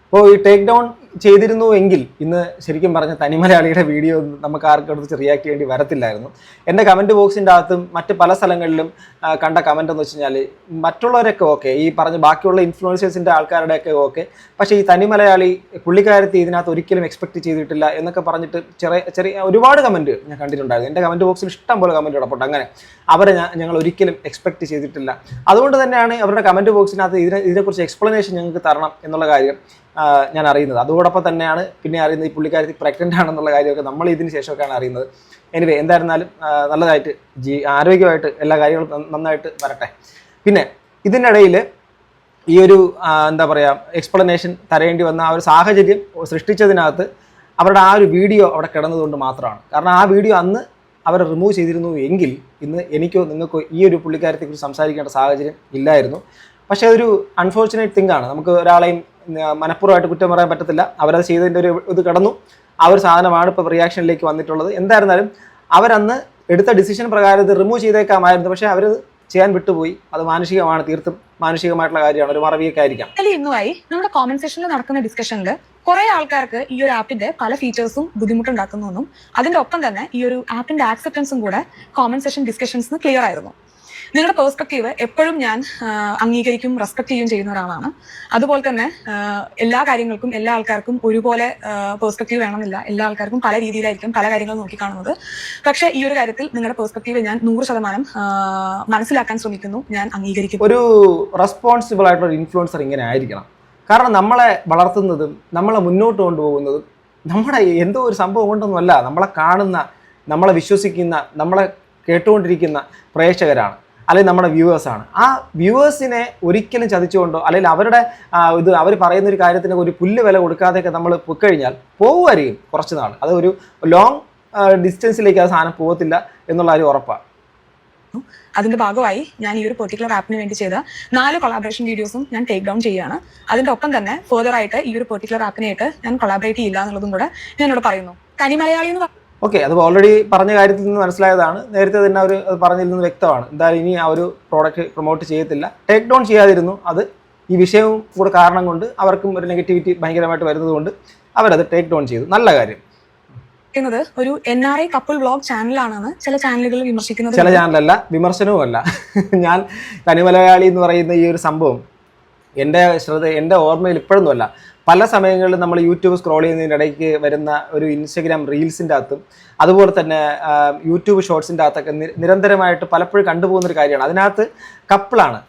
അപ്പോൾ ഈ ടേക്ക് ഡൗൺ ചെയ്തിരുന്നു എങ്കിൽ ഇന്ന് ശരിക്കും പറഞ്ഞ തനിമലയാളിയുടെ വീഡിയോ നമുക്ക് ആർക്കും അടുത്ത് റിയാക്ട് ചെയ്യേണ്ടി വരത്തില്ലായിരുന്നു. എൻ്റെ കമൻറ്റ് ബോക്സിൻ്റെ അകത്തും മറ്റ് പല സ്ഥലങ്ങളിലും കണ്ട കമൻറ്റ് എന്ന് വെച്ച് കഴിഞ്ഞാൽ മറ്റുള്ളവരൊക്കെ ഓക്കെ, ഈ പറഞ്ഞ ബാക്കിയുള്ള ഇൻഫ്ലുവൻസേഴ്സിൻ്റെ ആൾക്കാരുടെയൊക്കെ ഓക്കെ, പക്ഷേ ഈ തനിമലയാളി പുള്ളിക്കാരത്തി ഇതിനകത്ത് ഒരിക്കലും എക്സ്പെക്ട് ചെയ്തിട്ടില്ല എന്നൊക്കെ പറഞ്ഞിട്ട് ചെറിയ ഒരുപാട് കമൻറ്റ് ഞാൻ കണ്ടിട്ടുണ്ടായിരുന്നു. എൻ്റെ കമൻറ്റ് ബോക്സിൽ ഇഷ്ടം പോലെ കമൻറ്റ് കിടപ്പുണ്ട്. അങ്ങനെ അവരെ ഞങ്ങൾ ഒരിക്കലും എക്സ്പെക്ട് ചെയ്തിട്ടില്ല. അതുകൊണ്ട് തന്നെയാണ് അവരുടെ കമൻറ്റ് ബോക്സിനകത്ത് ഇതിനെക്കുറിച്ച് എക്സ്പ്ലനേഷൻ ഞങ്ങൾക്ക് തരണം എന്നുള്ള കാര്യം ഞാൻ അറിയുന്നത്. അതോടൊപ്പം തന്നെയാണ് പിന്നെ അറിയുന്നത് ഈ പുള്ളിക്കാരത്തി പ്രഗ്നൻ്റ് ആണെന്നുള്ള കാര്യമൊക്കെ നമ്മൾ ഇതിന് ശേഷമൊക്കെയാണ് അറിയുന്നത്. എനിവേ, എന്തായിരുന്നാലും നല്ലതായിട്ട് ആരോഗ്യമായിട്ട് എല്ലാ കാര്യങ്ങളും നന്നായിട്ട് വരട്ടെ. പിന്നെ ഇതിനിടയിൽ ഈ ഒരു എന്താ പറയുക എക്സ്പ്ലനേഷൻ തരേണ്ടി വന്ന ആ ഒരു സാഹചര്യം സൃഷ്ടിച്ചതിനകത്ത് അവരുടെ ആ ഒരു വീഡിയോ അവിടെ കിടന്നതുകൊണ്ട് മാത്രമാണ്. കാരണം ആ വീഡിയോ അന്ന് അവർ റിമൂവ് ചെയ്തിരുന്നു എങ്കിൽ ഇന്ന് എനിക്കോ നിങ്ങൾക്കോ ഈ ഒരു പുള്ളിക്കാരത്തെക്കുറിച്ച് സംസാരിക്കേണ്ട സാഹചര്യം ഇല്ലായിരുന്നു. പക്ഷേ അതൊരു അൺഫോർച്ചുനേറ്റ് തിങ് ആണ്. നമുക്ക് ഒരാളെയും മനഃപൂർവ്വമായിട്ട് കുറ്റം പറയാൻ പറ്റത്തില്ല. അവരത് ചെയ്തതിൻ്റെ ഒരു ഇത് കടന്നു. ആ ഒരു സാധനമാണ് ഇപ്പോൾ റിയാക്ഷനിലേക്ക് വന്നിട്ടുള്ളത്. എന്തായിരുന്നാലും അവരന്ന് എടുത്ത ഡിസിഷൻ പ്രകാരം ഇത് റിമൂവ് ചെയ്തേക്കാമായിരുന്നു. പക്ഷേ അവരത് ചെയ്യാൻ വിട്ടുപോയി. അത് മാനുഷികമാണ്, തീർത്തും മാനുഷികമായിട്ടുള്ള കാര്യമാണ്, ഒരു മറവിയൊക്കെ ആയിരിക്കാം. ഇന്നുമായി നമ്മുടെ കോമന്റ് സെക്ഷനിൽ നടക്കുന്ന ഡിസ്കഷനിൽ കുറെ ആൾക്കാർക്ക് ഈ ഒരു ആപ്പിന്റെ പല ഫീച്ചേഴ്സും ബുദ്ധിമുട്ടുണ്ടാക്കുന്നുവെന്നും അതിന്റെ ഒപ്പം തന്നെ ഈ ഒരു ആപ്പിന്റെ ആക്സെപ്റ്റൻസും കൂടെ കോമന്റ് സെഷൻ ഡിസ്കഷൻസിന് ക്ലിയർ ആയിരുന്നു. നിങ്ങളുടെ പേഴ്സ്പെക്റ്റീവ് എപ്പോഴും ഞാൻ അംഗീകരിക്കും, റെസ്പെക്ട് ചെയ്യുകയും ചെയ്യുന്ന ഒരാളാണ്. അതുപോലെ തന്നെ എല്ലാ കാര്യങ്ങൾക്കും എല്ലാ ആൾക്കാർക്കും ഒരുപോലെ പേഴ്സ്പെക്റ്റീവ് വേണമെന്നില്ല. എല്ലാ ആൾക്കാർക്കും പല രീതിയിലായിരിക്കും പല കാര്യങ്ങൾ നോക്കിക്കാണുന്നത്. പക്ഷേ ഈ ഒരു കാര്യത്തിൽ നിങ്ങളുടെ പേഴ്സ്പെക്റ്റീവ് ഞാൻ 100% മനസ്സിലാക്കാൻ ശ്രമിക്കുന്നു, ഞാൻ അംഗീകരിക്കും. ഒരു റെസ്പോൺസിബിൾ ആയിട്ടുള്ള ഇൻഫ്ലുവൻസർ ഇങ്ങനെ ആയിരിക്കണം. കാരണം നമ്മളെ വളർത്തുന്നതും നമ്മളെ മുന്നോട്ട് കൊണ്ടുപോകുന്നതും നമ്മുടെ എന്തോ ഒരു സംഭവം കൊണ്ടൊന്നുമല്ല, നമ്മളെ കാണുന്ന, നമ്മളെ വിശ്വസിക്കുന്ന, നമ്മളെ കേട്ടുകൊണ്ടിരിക്കുന്ന പ്രേക്ഷകരാണ്, അല്ലെങ്കിൽ നമ്മുടെ വ്യൂവേഴ്സാണ്. ആ വ്യൂവേഴ്സിനെ ഒരിക്കലും ചതിച്ചുകൊണ്ടോ അല്ലെങ്കിൽ അവരുടെ അവർ പറയുന്ന ഒരു കാര്യത്തിന് ഒരു പുല്ല് വില കൊടുക്കാതെയൊക്കെ നമ്മൾ പൊയ്ക്കഴിഞ്ഞാൽ പോകുമായിരിക്കും കുറച്ച് നാൾ. അത് ഒരു ലോങ് ഡിസ്റ്റൻസിലേക്ക് ആ സാധനം പോകത്തില്ല എന്നുള്ള ഒരു ഉറപ്പാണ്. അതിന്റെ ഭാഗമായി ഞാൻ ഈ ഒരു പെർട്ടിക്കുലർ ആപ്പിന് വേണ്ടി ചെയ്ത 4 കൊളാബറേഷൻ വീഡിയോസും ഞാൻ ടേക്ക് ഡൗൺ ചെയ്യുകയാണ്. അതിന്റെ ഒപ്പം തന്നെ ഫെർദർ ആയിട്ട് ഈ ഒരു പെർട്ടിക്കുലർ ആപ്പിനായിട്ട് ഞാൻ കൊളാബറേറ്റ് ചെയ്യില്ല എന്നുള്ളതും കൂടെ ഞാനിവിടെ പറയുന്നു. തനിമലയാളി എന്ന് ഓക്കെ, അത് ഓൾറെഡി പറഞ്ഞ കാര്യത്തിൽ നിന്ന് മനസ്സിലായതാണ്. നേരത്തെ തന്നെ അവർ പറഞ്ഞതിൽ നിന്ന് വ്യക്തമാണ്. എന്തായാലും ഇനി ആ ഒരു പ്രോഡക്റ്റ് പ്രൊമോട്ട് ചെയ്യത്തില്ല, ടേക്ക് ഡൗൺ ചെയ്യാതിരുന്നു. അത് ഈ വിഷയവും കൂടെ കാരണം കൊണ്ട് അവർക്കും ഒരു നെഗറ്റിവിറ്റി ഭയങ്കരമായിട്ട് വരുന്നത് കൊണ്ട് അവരത് ടേക്ക് ഡൗൺ ചെയ്തു. നല്ല കാര്യം. ഒരു NRI കപ്പിൾ വ്ലോഗ് ചാനലാണെന്ന് ചില ചാനലുകൾ വിമർശിക്കുന്നത്. ചില ചാനലല്ല, വിമർശനവുമല്ല. ഞാൻ തനിമലയാളി എന്ന് പറയുന്ന ഈ ഒരു സംഭവം എൻ്റെ ഓർമ്മയിൽ ഇപ്പോഴൊന്നുമല്ല, പല സമയങ്ങളിലും നമ്മൾ യൂട്യൂബ് സ്ക്രോൾ ചെയ്യുന്നതിൻ്റെ ഇടയ്ക്ക് വരുന്ന ഒരു ഇൻസ്റ്റഗ്രാം റീൽസിൻ്റെ അകത്തും അതുപോലെ തന്നെ യൂട്യൂബ് ഷോർട്സിൻ്റെ അകത്തൊക്കെ നിരന്തരമായിട്ട് പലപ്പോഴും കണ്ടുപോകുന്നൊരു കാര്യമാണ്. അതിനകത്ത് കപ്പിളാണ്,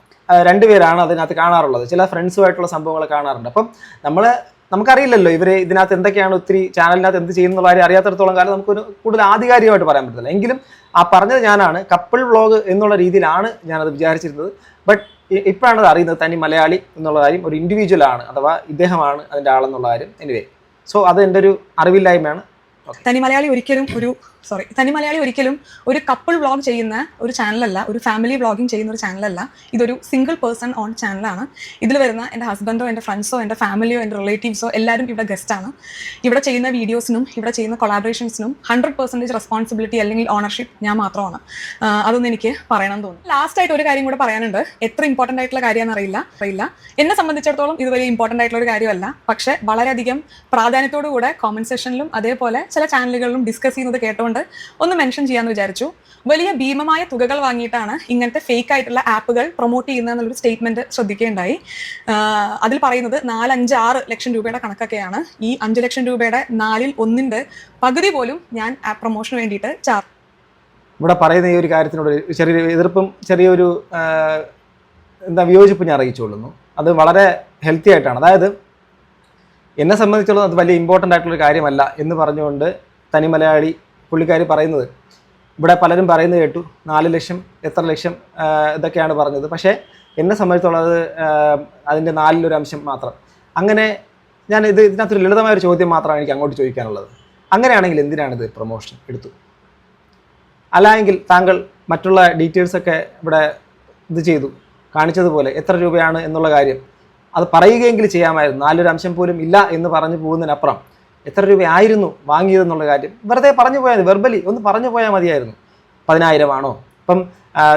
2 പേരാണ് അതിനകത്ത് കാണാറുള്ളത്. ചില ഫ്രണ്ട്സുമായിട്ടുള്ള സംഭവങ്ങൾ കാണാറുണ്ട്. അപ്പം നമുക്കറിയില്ലല്ലോ ഇവർ ഇതിനകത്ത് എന്തൊക്കെയാണ്, ഒത്തിരി ചാനലിനകത്ത് എന്ത് ചെയ്യുന്നുള്ള കാര്യം അറിയാത്തടത്തോളം കാലം നമുക്കൊരു കൂടുതൽ ആധികാരികമായിട്ട് പറയാൻ പറ്റില്ല. എങ്കിലും ആ പറഞ്ഞത് ഞാനാണ്, കപ്പിൾ വ്ളോഗ് എന്നുള്ള രീതിയിലാണ് ഞാനത് വിചാരിച്ചിരുന്നത്. ബട്ട് ഇപ്പോഴാണ് അത് അറിയുന്നത് തനി മലയാളി എന്നുള്ള കാര്യം ഒരു ഇൻഡിവിജ്വൽ ആണ്, അഥവാ ഇദ്ദേഹമാണ് അതിൻ്റെ ആളെന്നുള്ള കാര്യം. എനിവേ, സോ അത് എൻ്റെ ഒരു അറിവില്ലായ്മയാണ്. തനിമലയാളി ഒരിക്കലും ഒരു കപ്പിൾ വ്ളോഗ് ചെയ്യുന്ന ഒരു ചാനലല്ല, ഒരു ഫാമിലി വ്ളോഗിങ് ചെയ്യുന്ന ഒരു ചാനലല്ല. ഇതൊരു സിംഗിൾ പേഴ്സൺ ഓൺ ചാനലാണ്. ഇതിൽ വരുന്ന എൻ്റെ ഹസ്ബൻഡോ എൻ്റെ ഫ്രണ്ട്സോ എൻ്റെ ഫാമിലിയോ എൻ്റെ റിലേറ്റീവ്സോ എല്ലാവരും ഇവിടെ ഗസ്റ്റാണ്. ഇവിടെ ചെയ്യുന്ന വീഡിയോസിനും ഇവിടെ ചെയ്യുന്ന കൊളാബറേഷൻസിനും 100% റെസ്പോൺസിബിലിറ്റി അല്ലെങ്കിൽ ഓണർഷിപ്പ് ഞാൻ മാത്രമാണ്. അതൊന്നും എനിക്ക് പറയണം തോന്നുന്നു. ലാസ്റ്റായിട്ട് ഒരു കാര്യം കൂടെ പറയാനുണ്ട്. എത്ര ഇമ്പോർട്ടൻ്റ് ആയിട്ടുള്ള കാര്യമാണെന്ന് അറിയില്ല. എന്നെ സംബന്ധിച്ചിടത്തോളം ഇത് വലിയ ഇമ്പോർട്ടൻ്റ് ആയിട്ടുള്ള ഒരു കാര്യമല്ല. പക്ഷേ വളരെയധികം പ്രാധാന്യത്തോടുകൂടെ കോമന്റ് സെക്ഷനിലും അതേപോലെ ചില ചാനലുകളിലും ഡിസ്കസ് ചെയ്യുന്നത് കേട്ടുകൊണ്ട് ഒന്ന് മെൻഷൻ ചെയ്യാമെന്ന് വിചാരിച്ചു. വലിയ ഭീമമായ തുകകൾ വാങ്ങിയിട്ടാണ് ഇങ്ങനത്തെ ഫേക്ക് ആയിട്ടുള്ള ആപ്പുകൾ പ്രൊമോട്ട് ചെയ്യുന്നത് എന്നുള്ളൊരു സ്റ്റേറ്റ്മെന്റ് ശ്രദ്ധിക്കുകയുണ്ടായി. അതിൽ പറയുന്നത് 4-5-6 ലക്ഷം രൂപയുടെ കണക്കൊക്കെയാണ്. ഈ 5 ലക്ഷം രൂപയുടെ 1/4 പകുതി പോലും ഞാൻ ആപ്പ് പ്രൊമോഷന് വേണ്ടിയിട്ട് ഇവിടെ പറയുന്ന ഈ ഒരു കാര്യത്തിനോട് ചെറിയൊരു എതിർപ്പും ചെറിയൊരു വിയോജിപ്പ് ഞാൻ അറിയിച്ചുകൊള്ളുന്നു. അത് വളരെ ഹെൽത്തി ആയിട്ടാണ്. അതായത് എന്നെ സംബന്ധിച്ചുള്ളത് അത് വലിയ ഇമ്പോർട്ടൻ്റ് ആയിട്ടുള്ളൊരു കാര്യമല്ല എന്ന് പറഞ്ഞുകൊണ്ട് തനി മലയാളി പുള്ളിക്കാരി പറയുന്നത് ഇവിടെ പലരും പറയുന്നത് കേട്ടു. 4 ലക്ഷം എത്ര ലക്ഷം ഇതൊക്കെയാണ് പറഞ്ഞത്. പക്ഷേ എന്നെ സംബന്ധിച്ചുള്ളത് അതിൻ്റെ 4-1 അംശം മാത്രം. അങ്ങനെ ഞാൻ ഇതിനകത്തൊരു ലളിതമായൊരു ചോദ്യം മാത്രമാണ് എനിക്ക് അങ്ങോട്ട് ചോദിക്കാനുള്ളത്. അങ്ങനെയാണെങ്കിൽ എന്തിനാണിത് പ്രൊമോഷൻ എടുത്തു? അല്ലായെങ്കിൽ താങ്കൾ മറ്റുള്ള ഡീറ്റെയിൽസൊക്കെ ഇവിടെ ഇത് ചെയ്തു കാണിച്ചതുപോലെ എത്ര രൂപയാണ് എന്നുള്ള കാര്യം അത് പറയുകയെങ്കിലും ചെയ്യാമായിരുന്നു. 4-1 അംശം പോലും ഇല്ല എന്ന് പറഞ്ഞു പോകുന്നതിനപ്പുറം എത്ര രൂപയായിരുന്നു വാങ്ങിയതെന്നുള്ള കാര്യം വെറുതെ പറഞ്ഞു പോയാൽ മതി. വെർബലി ഒന്ന് പറഞ്ഞു പോയാൽ മതിയായിരുന്നു. 10,000 ആണോ? ഇപ്പം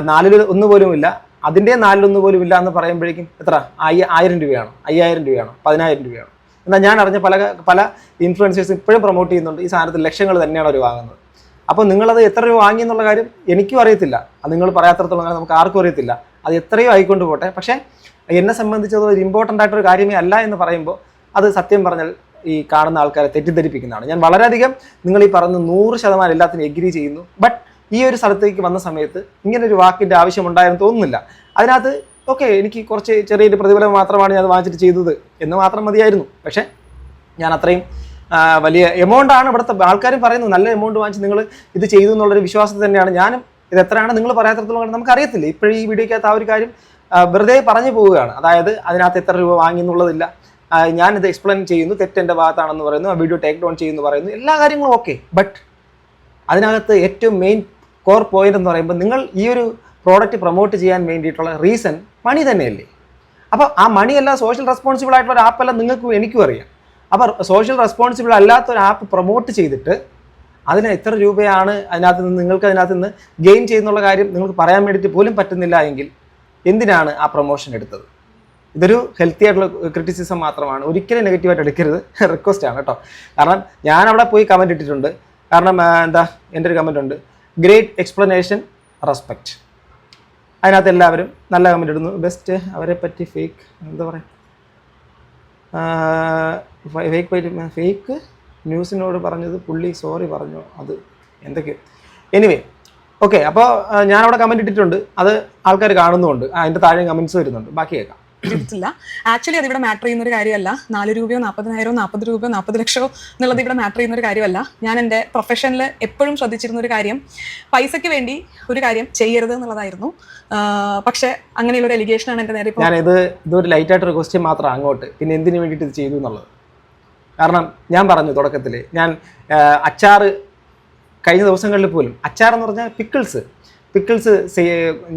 4-1 പോലും ഇല്ല, അതിൻ്റെ 4-1 പോലും ഇല്ല എന്ന് പറയുമ്പോഴേക്കും എത്ര 1000 രൂപയാണോ, 5000 രൂപയാണോ, 10,000 രൂപയാണോ? എന്നാൽ ഞാൻ അറിഞ്ഞ പല ഇൻഫ്ലുവൻസേഴ്സ് ഇപ്പോഴും പ്രൊമോട്ട് ചെയ്യുന്നുണ്ട് ഈ സാധനത്തിൽ ലക്ഷങ്ങൾ തന്നെയാണ് അവർ വാങ്ങുന്നത്. അപ്പോൾ നിങ്ങളത് എത്ര രൂപ വാങ്ങി എന്നുള്ള കാര്യം എനിക്കും അറിയത്തില്ല, അത് നിങ്ങൾ പറയാത്തടത്തോളം കാര്യം നമുക്ക് ആർക്കും അറിയത്തില്ല. അത് എത്രയോ ആയിക്കൊണ്ട് പോട്ടെ. പക്ഷേ എന്നെ സംബന്ധിച്ചത് ഒരു ഇമ്പോർട്ടൻ്റ് ആയിട്ടൊരു കാര്യമേ അല്ല എന്ന് പറയുമ്പോൾ അത് സത്യം പറഞ്ഞാൽ ഈ കാണുന്ന ആൾക്കാരെ തെറ്റിദ്ധരിപ്പിക്കുന്നതാണ്. ഞാൻ വളരെയധികം നിങ്ങൾ ഈ പറഞ്ഞ 100% എല്ലാത്തിനും എഗ്രി ചെയ്യുന്നു. ബട്ട് ഈ ഒരു സ്ഥലത്തേക്ക് വന്ന സമയത്ത് ഇങ്ങനൊരു വാക്കിൻ്റെ ആവശ്യമുണ്ടായെന്ന് തോന്നുന്നില്ല. അതിനകത്ത് ഓക്കെ, എനിക്ക് കുറച്ച് ചെറിയൊരു പ്രതിഫലം മാത്രമാണ് ഞാൻ വാങ്ങിച്ചിട്ട് ചെയ്തത് എന്ന് മാത്രം മതിയായിരുന്നു. പക്ഷേ ഞാൻ അത്രയും വലിയ എമൗണ്ടാണ് ഇവിടുത്തെ ആൾക്കാരും പറയുന്നത്. നല്ല എമൗണ്ട് വാങ്ങിച്ച് നിങ്ങൾ ഇത് ചെയ്തു എന്നുള്ളൊരു വിശ്വാസത്തിൽ തന്നെയാണ് ഞാനും. ഇത് എത്രയാണ് നിങ്ങൾ പറയാത്തടത്തോളം നമുക്കറിയത്തില്ല. ഇപ്പോഴും ഈ വീഡിയോക്കകത്ത് ആ ഒരു കാര്യം വെറുതെ പറഞ്ഞു പോവുകയാണ്. അതായത് അതിനകത്ത് എത്ര രൂപ വാങ്ങി എന്നുള്ളതില്ല. ഞാനിത് എക്സ്പ്ലെയിൻ ചെയ്യുന്നു, തെറ്റെൻ്റെ ഭാഗത്താണെന്ന് പറയുന്നു, ആ വീഡിയോ ടേക്ക് ഡൗൺ ചെയ്യുന്നു പറയുന്നു, എല്ലാ കാര്യങ്ങളും ഓക്കെ. ബട്ട് അതിനകത്ത് ഏറ്റവും മെയിൻ കോർ പോയിന്റ് എന്ന് പറയുമ്പോൾ നിങ്ങൾ ഈ ഒരു പ്രോഡക്റ്റ് പ്രൊമോട്ട് ചെയ്യാൻ വേണ്ടിയിട്ടുള്ള റീസൺ മണി തന്നെയല്ലേ? അപ്പോൾ ആ മണിയല്ല സോഷ്യൽ റെസ്പോൺസിബിൾ ആയിട്ടുള്ള ഒരു ആപ്പല്ല നിങ്ങൾക്കും എനിക്കും അറിയാം. അപ്പോൾ സോഷ്യൽ റെസ്പോൺസിബിൾ അല്ലാത്തൊരു ആപ്പ് പ്രൊമോട്ട് ചെയ്തിട്ട് അതിന് എത്ര രൂപയാണ് അതിനകത്ത് നിന്ന് നിങ്ങൾക്ക് അതിനകത്ത് നിന്ന് ഗെയിൻ ചെയ്യുന്നുള്ള കാര്യം നിങ്ങൾക്ക് പറയാൻ വേണ്ടിയിട്ട് പോലും പറ്റുന്നില്ല എങ്കിൽ എന്തിനാണ് ആ പ്രൊമോഷൻ എടുത്തത്? ഇതൊരു ഹെൽത്തി ആയിട്ടുള്ള ക്രിറ്റിസിസം മാത്രമാണ്, ഒരിക്കലും നെഗറ്റീവായിട്ട് എടുക്കരുത്. റിക്വസ്റ്റ് ആണ് കേട്ടോ. കാരണം ഞാൻ അവിടെ പോയി കമൻറ്റ് ഇട്ടിട്ടുണ്ട്. കാരണം എൻ്റെ ഒരു കമൻറ്റ് ഉണ്ട്, ഗ്രേറ്റ് എക്സ്പ്ലനേഷൻ, റെസ്പെക്റ്റ്. അതിനകത്ത് എല്ലാവരും നല്ല കമൻറ്റ് ഇടുന്നു. ബെസ്റ്റ്, അവരെ പറ്റി ഫേക്ക് എന്താ പറയുക, ഫേക്ക് ന്യൂസിനോട് പറഞ്ഞത് പുള്ളി സോറി പറഞ്ഞു, അത് എന്തൊക്കെയോ. എനിവേ ഓക്കെ, അപ്പോൾ ഞാനവിടെ കമൻറ്റ് ഇട്ടിട്ടുണ്ട്, അത് ആൾക്കാർ കാണുന്നുമുണ്ട്. അതിൻ്റെ താഴെ കമൻറ്റ്സ് വരുന്നുണ്ട്, ബാക്കി കേൾക്കാം. ചെയ്തിട്ടില്ല. ആക്ച്വലി അതിവിടെ മാറ്റർ ചെയ്യുന്ന ഒരു കാര്യമല്ല. 4 രൂപയോ 40,000 40 രൂപയോ 40 ലക്ഷമോ എന്നുള്ളത് ഇവിടെ മാറ്റർ ചെയ്യുന്ന ഒരു കാര്യമല്ല. ഞാൻ എൻ്റെ പ്രൊഫഷനിൽ എപ്പോഴും ശ്രദ്ധിച്ചിരുന്ന ഒരു കാര്യം പൈസയ്ക്ക് വേണ്ടി ഒരു കാര്യം ചെയ്യരുത് എന്നുള്ളതായിരുന്നു. പക്ഷേ അങ്ങനെയുള്ള ഒരു എലിഗേഷനാണ് എൻ്റെ നേരെ. ഇതൊരു ലൈറ്റായിട്ടൊരു ക്വസ്റ്റ്യൻ മാത്രം അങ്ങോട്ട്, പിന്നെ എന്തിനു വേണ്ടിയിട്ട് ഇത് ചെയ്തു എന്നുള്ളത്. കാരണം ഞാൻ പറഞ്ഞു തുടക്കത്തിൽ, ഞാൻ അച്ചാറ് കഴിഞ്ഞ ദിവസങ്ങളിൽ പോലും അച്ചാർ എന്ന് പറഞ്ഞാൽ പിക്കിൾസ്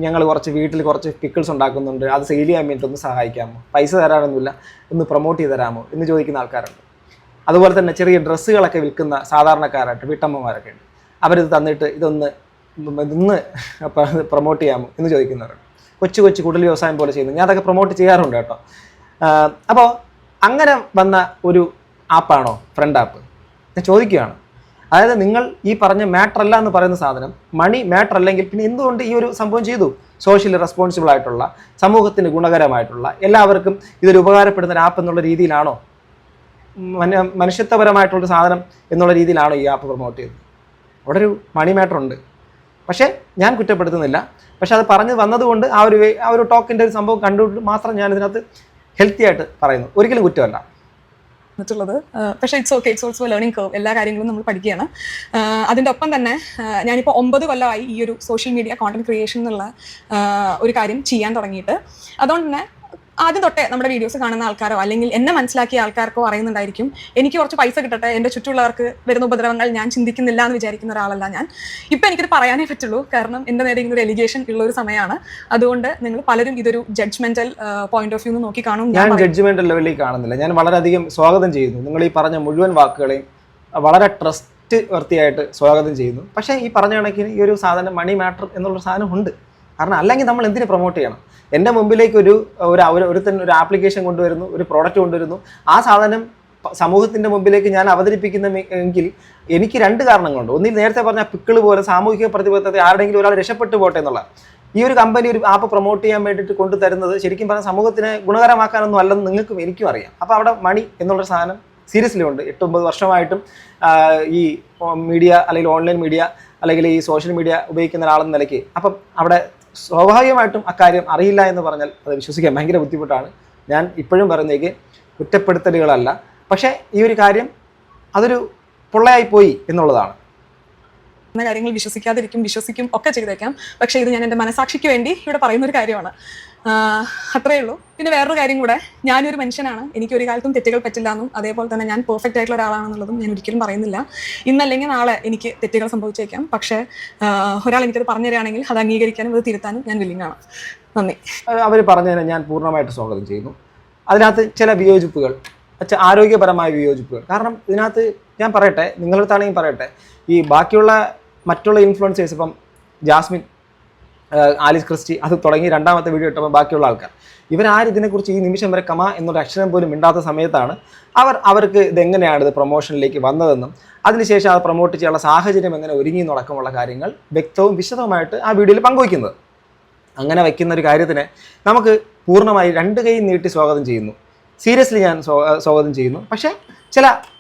ഞങ്ങൾ വീട്ടിൽ കുറച്ച് പിക്കിൾസ് ഉണ്ടാക്കുന്നുണ്ട്, അത് സെയിൽ ചെയ്യാൻ വേണ്ടി ഒന്ന് സഹായിക്കാമോ, പൈസ തരാനൊന്നുമില്ല, ഒന്ന് പ്രൊമോട്ട് ചെയ്ത് തരാമോ എന്ന് ചോദിക്കുന്ന ആൾക്കാരുണ്ട്. അതുപോലെ തന്നെ ചെറിയ ഡ്രസ്സുകളൊക്കെ വിൽക്കുന്ന സാധാരണക്കാരായിട്ട് വീട്ടമ്മമാരൊക്കെ ഉണ്ട്. അവരിത് തന്നിട്ട് ഇതൊന്ന് പ്രൊമോട്ട് ചെയ്യാമോ എന്ന് ചോദിക്കുന്നവരുണ്ട്. കൊച്ചു കുടിൽ വ്യവസായം പോലെ ചെയ്യുന്നു. ഞാൻ അതൊക്കെ പ്രൊമോട്ട് ചെയ്യാറുണ്ട് കേട്ടോ. അപ്പോൾ അങ്ങനെ വന്ന ഒരു ആപ്പാണോ ഫ്രണ്ട് ആപ്പ്? ഞാൻ ചോദിക്കുകയാണ്. അതായത് നിങ്ങൾ ഈ പറഞ്ഞ മാറ്റർ അല്ല എന്ന് പറയുന്ന സാധനം, മണി മാറ്റർ അല്ലെങ്കിൽ പിന്നെ എന്തുകൊണ്ട് ഈ ഒരു സംഭവം ചെയ്തു? സോഷ്യലി റെസ്പോൺസിബിൾ ആയിട്ടുള്ള, സമൂഹത്തിന് ഗുണകരമായിട്ടുള്ള, എല്ലാവർക്കും ഇതൊരു ഉപകാരപ്പെടുന്ന ഒരു ആപ്പ് എന്നുള്ള രീതിയിലാണോ, മനുഷ്യത്വപരമായിട്ടുള്ളൊരു സാധനം എന്നുള്ള രീതിയിലാണോ ഈ ആപ്പ് പ്രൊമോട്ട് ചെയ്തത്? അവിടെ ഒരു മണി മാറ്റർ ഉണ്ട്. പക്ഷേ ഞാൻ കുറ്റപ്പെടുത്തുന്നില്ല. പക്ഷെ അത് പറഞ്ഞു വന്നതുകൊണ്ട് ആ ഒരു ടോക്കിൻ്റെ ഒരു സംഭവം കണ്ടുകൊണ്ട് മാത്രം ഞാൻ ഇതിനകത്ത് ഹെൽത്തി ആയിട്ട് പറയുന്നു. ഒരിക്കലും കുറ്റമല്ല ുള്ളത്. പക്ഷേ it's okay, it's also learning curve. എല്ലാ കാര്യങ്ങളും നമ്മൾ പഠിക്കുകയാണ്. അതിൻ്റെ ഒപ്പം തന്നെ ഞാനിപ്പോൾ 9 കൊല്ലമായി ഈ ഒരു സോഷ്യൽ മീഡിയ കോണ്ടന്റ് ക്രിയേഷൻ എന്നുള്ള ഒരു കാര്യം ചെയ്യാൻ തുടങ്ങിയിട്ട്. അതുകൊണ്ട് തന്നെ ആദ്യം തൊട്ടേ നമ്മുടെ വീഡിയോസ് കാണുന്ന ആൾക്കാരോ അല്ലെങ്കിൽ എന്നെ മനസ്സിലാക്കിയ ആൾക്കാർക്കോ അറിയുന്നുണ്ടായിരിക്കും എനിക്ക് കുറച്ച് പൈസ കിട്ടട്ടെ, എൻ്റെ ചുറ്റുമുള്ളവർക്ക് വരുന്ന ഉപദ്രവങ്ങൾ ഞാൻ ചിന്തിക്കുന്നില്ല എന്ന് വിചാരിക്കുന്ന ഒരാളല്ല ഞാൻ. ഇപ്പം എനിക്കിത് പറയാനേ പറ്റുള്ളൂ, കാരണം എൻ്റെ നേരെ ഇങ്ങനെ ഒരു എലിഗേഷൻ ഉള്ള ഒരു സമയമാണ്. അതുകൊണ്ട് നിങ്ങൾ പലരും ഇതൊരു ജഡ്ജ്മെന്റൽ പോയിന്റ് ഓഫ് വ്യൂ നോക്കി കാണും. ഞാൻ ജഡ്ജ്മെന്റൽ ലെവലിൽ കാണുന്നില്ല. ഞാൻ വളരെയധികം സ്വാഗതം ചെയ്യുന്നു. നിങ്ങൾ ഈ പറഞ്ഞ മുഴുവൻ വാക്കുകളെയും വളരെ ട്രസ്റ്റ് വർത്തിയായിട്ട് സ്വാഗതം ചെയ്യുന്നു. പക്ഷേ ഈ പറഞ്ഞ കണക്കിന് ഈ ഒരു സാധനം മണി മാറ്റർ എന്നുള്ളൊരു സാധനം ഉണ്ട്. കാരണം അല്ലെങ്കിൽ നമ്മൾ എന്തിനു പ്രൊമോട്ട് ചെയ്യണം? എൻ്റെ മുമ്പിലേക്ക് ഒരു ആപ്ലിക്കേഷൻ കൊണ്ടുവരുന്നു, ഒരു പ്രോഡക്റ്റ് കൊണ്ടുവരുന്നു, ആ സാധനം സമൂഹത്തിൻ്റെ മുമ്പിലേക്ക് ഞാൻ അവതരിപ്പിക്കുന്നെങ്കിൽ എനിക്ക് 2 കാരണങ്ങളുണ്ട്. ഒന്നിൽ നേരത്തെ പറഞ്ഞ പിക്കിൾ പോലെ സാമൂഹിക പ്രതിബദ്ധത ആരുടെയെങ്കിലും ഒരാൾ രക്ഷപ്പെട്ടു പോട്ടെ എന്നുള്ള ഈ ഒരു കമ്പനി ഒരു ആപ്പ് പ്രൊമോട്ട് ചെയ്യാൻ വേണ്ടിയിട്ട് കൊണ്ടുതരുന്നത് ശരിക്കും പറഞ്ഞാൽ സമൂഹത്തിനെ ഗുണകരമാക്കാനൊന്നും അല്ലെന്ന് നിങ്ങൾക്കും എനിക്കും അറിയാം. അപ്പോൾ അവിടെ മണി എന്നുള്ളൊരു സാധനം സീരിയസ്ലി ഉണ്ട്. 8-9 വർഷമായിട്ടും ഈ മീഡിയ അല്ലെങ്കിൽ ഓൺലൈൻ മീഡിയ അല്ലെങ്കിൽ ഈ സോഷ്യൽ മീഡിയ ഉപയോഗിക്കുന്ന ഒരാളെന്ന നിലയ്ക്ക് അപ്പം അവിടെ സ്വാഭാവികമായിട്ടും അക്കാര്യം അറിയില്ല എന്ന് പറഞ്ഞാൽ അത് വിശ്വസിക്കാൻ ഭയങ്കര ബുദ്ധിമുട്ടാണ്. ഞാൻ ഇപ്പോഴും പറയുന്നേക്ക് കുറ്റപ്പെടുത്തലുകളല്ല, പക്ഷേ ഈ ഒരു കാര്യം അതൊരു പൊള്ളയായിപ്പോയി എന്നുള്ളതാണ്. കാര്യങ്ങൾ വിശ്വസിക്കാതിരിക്കും, വിശ്വസിക്കും ഒക്കെ ചെയ്തേക്കാം. പക്ഷേ ഇത് ഞാൻ എൻ്റെ മനസാക്ഷിക്ക് വേണ്ടി ഇവിടെ പറയുന്നൊരു കാര്യമാണ്. അത്രയേ ഉള്ളൂ. പിന്നെ വേറൊരു കാര്യം കൂടെ, ഞാനൊരു മനുഷ്യനാണ്, എനിക്കൊരു കാലത്തും തെറ്റുകൾ പറ്റില്ല എന്നും അതേപോലെ തന്നെ ഞാൻ പെർഫെക്റ്റ് ആയിട്ടുള്ള ഒരാളാണെന്നുള്ളതും ഞാൻ ഒരിക്കലും പറയുന്നില്ല. ഇന്നല്ലെങ്കിൽ നാളെ എനിക്ക് തെറ്റുകൾ സംഭവിച്ചേക്കാം. പക്ഷേ ഒരാൾ എനിക്കത് പറഞ്ഞു തരികയാണെങ്കിൽ അത് അംഗീകരിക്കാനും അത് തിരുത്താനും ഞാൻ വില്ലിങ് ആണ്. നന്ദി. അവർ പറഞ്ഞതിനെ ഞാൻ പൂർണ്ണമായിട്ട് സ്വാഗതം ചെയ്യുന്നു. അതിനകത്ത് ചില വിയോജിപ്പുകൾ, ആരോഗ്യപരമായ വിയോജിപ്പുകൾ. കാരണം ഇതിനകത്ത് ഞാൻ പറയട്ടെ, നിങ്ങളടുത്താണെങ്കിൽ പറയട്ടെ, ഈ ബാക്കിയുള്ള മറ്റുള്ള ഇൻഫ്ലുവൻസേഴ്സ്, ഇപ്പം ജാസ്മിൻ, ആലിസ് ക്രിസ്റ്റി, അത് തുടങ്ങി 2ാമത്തെ വീഡിയോ ഇട്ടപ്പോൾ ബാക്കിയുള്ള ആൾക്കാർ ഇവരാരും ഇതിനെക്കുറിച്ച് ഈ നിമിഷം വരെ കമ എന്നൊരു അക്ഷരം പോലും മിണ്ടാത്ത സമയത്താണ് അവർക്ക് ഇതെങ്ങനെയാണ് ഇത് പ്രൊമോഷനിലേക്ക് വന്നതെന്നും അതിനുശേഷം അത് പ്രൊമോട്ട് ചെയ്യാനുള്ള സാഹചര്യം എങ്ങനെ ഒരുങ്ങി നടക്കുമുള്ള കാര്യങ്ങൾ വ്യക്തവും വിശദമായിട്ട് ആ വീഡിയോയിൽ പങ്കുവയ്ക്കുന്നത്. അങ്ങനെ വയ്ക്കുന്ന ഒരു കാര്യത്തിനെ നമുക്ക് പൂർണ്ണമായി 2 കൈ നീട്ടി സ്വാഗതം ചെയ്യുന്നു. സീരിയസ്ലി ഞാൻ സ്വാഗതം ചെയ്യുന്നു. പക്ഷേ